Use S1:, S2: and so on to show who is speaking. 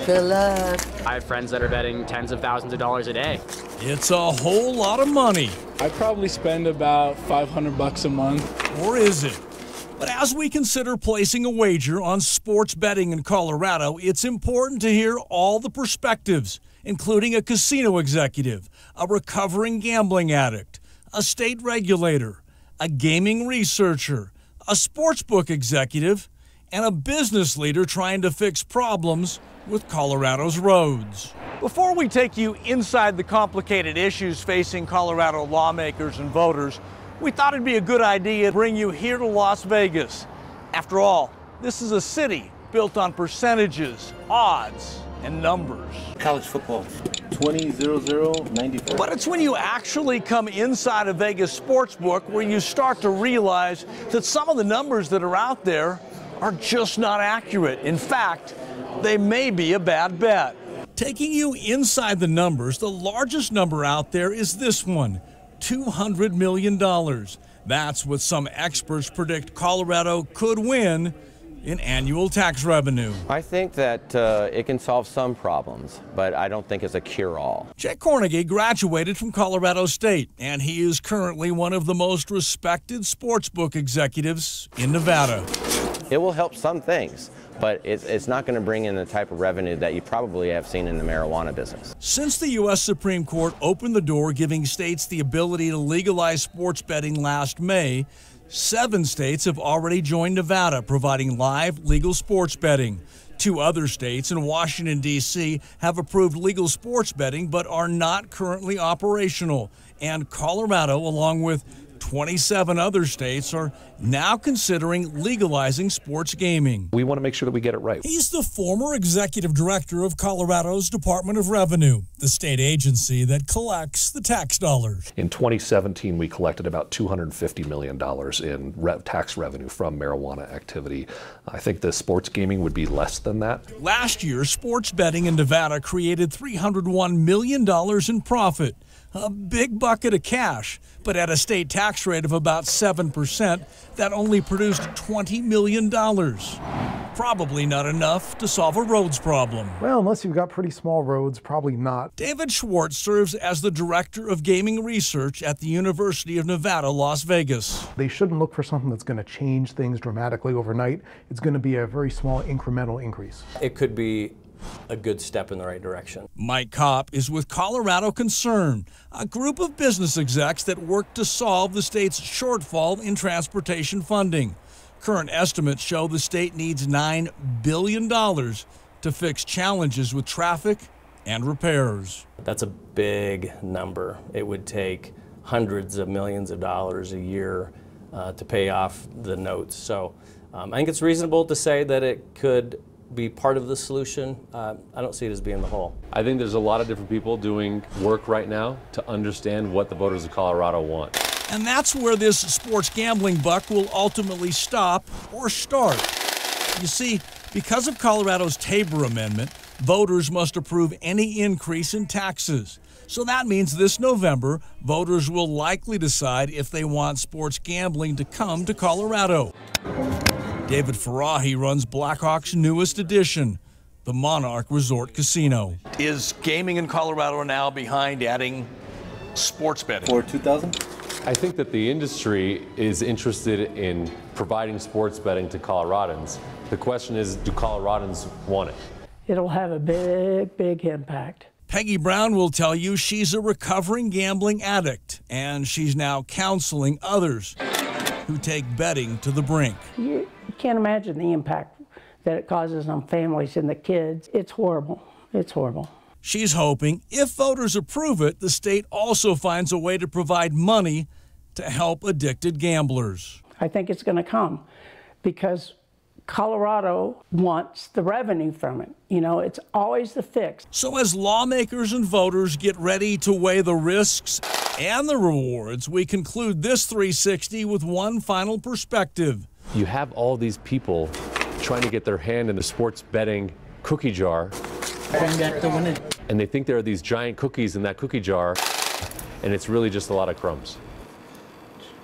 S1: Good luck.
S2: I have friends that are betting tens of thousands of dollars a day.
S3: It's a whole lot of money.
S4: I probably spend about $500 a month.
S3: Or is it? But as we consider placing a wager on sports betting in Colorado, it's important to hear all the perspectives, including a casino executive, a recovering gambling addict, a state regulator, a gaming researcher, a sportsbook executive, and a business leader trying to fix problems with Colorado's roads. Before we take you inside the complicated issues facing Colorado lawmakers and voters, we thought it'd be a good idea to bring you here to Las Vegas. After all, this is a city built on percentages, odds, and numbers.
S5: College football, 20-0-0-94.
S3: But it's when you actually come inside a Vegas sportsbook where you start to realize that some of the numbers that are out there are just not accurate. In fact, they may be a bad bet. Taking you inside the numbers, the largest number out there is this one, $200 million. That's what some experts predict Colorado could win in annual tax revenue.
S6: I think that it can solve some problems, but I don't think it's a cure-all.
S3: Jay Cornegie graduated from Colorado State, and he is currently one of the most respected sportsbook executives in Nevada.
S6: It will help some things, but it's not going to bring in the type of revenue that you probably have seen in the marijuana business.
S3: Since the U.S. Supreme Court opened the door giving states the ability to legalize sports betting last May, 7 states have already joined Nevada, providing live legal sports betting. 2 other states and Washington, D.C. have approved legal sports betting but are not currently operational. And Colorado, along with 27 other states, are now considering legalizing sports gaming.
S7: We want to make sure that we get it right.
S3: He's the former executive director of Colorado's Department of Revenue, the state agency that collects the tax dollars.
S7: In 2017, we collected about $250 million in tax revenue from marijuana activity. I think the sports gaming would be less than that.
S3: Last year, sports betting in Nevada created $301 million in profit. A big bucket of cash, but at a state tax rate of about 7%, that only produced $20 million. Probably not enough to solve a roads problem.
S8: Well, unless you've got pretty small roads, probably not.
S3: David Schwartz serves as the director of gaming research at the University of Nevada, Las Vegas.
S8: They shouldn't look for something that's going to change things dramatically overnight. It's going to be a very small incremental increase.
S9: It could be a good step in the right direction.
S3: Mike Kopp is with Colorado Concern, a group of business execs that work to solve the state's shortfall in transportation funding. Current estimates show the state needs $9 billion to fix challenges with traffic and repairs.
S9: That's a big number. It would take hundreds of millions of dollars a year to pay off the notes. So I think it's reasonable to say that it could be part of the solution. I don't see it as being the whole.
S10: I think there's a lot of different people doing work right now to understand what the voters of Colorado want.
S3: And that's where this sports gambling buck will ultimately stop or start. You see, because of Colorado's Tabor Amendment, voters must approve any increase in taxes. So that means this November, voters will likely decide if they want sports gambling to come to Colorado. David Farahi runs Blackhawk's newest addition, the Monarch Resort Casino. Is gaming in Colorado now behind adding sports betting?
S5: For 2000?
S10: I think that the industry is interested in providing sports betting to Coloradans. The question is, do Coloradans want it?
S11: It'll have a big impact.
S3: Peggy Brown will tell you she's a recovering gambling addict, and she's now counseling others who take betting to the brink.
S11: You can't imagine the impact that it causes on families and the kids. It's horrible. It's horrible.
S3: She's hoping if voters approve it, the state also finds a way to provide money to help addicted gamblers.
S11: I think it's going to come because Colorado wants the revenue from it. You know, it's always the fix.
S3: So as lawmakers and voters get ready to weigh the risks and the rewards, we conclude this 360 with one final perspective.
S10: You have all these people trying to get their hand in the sports betting cookie jar, and they think there are these giant cookies in that cookie jar, and it's really just a lot of crumbs.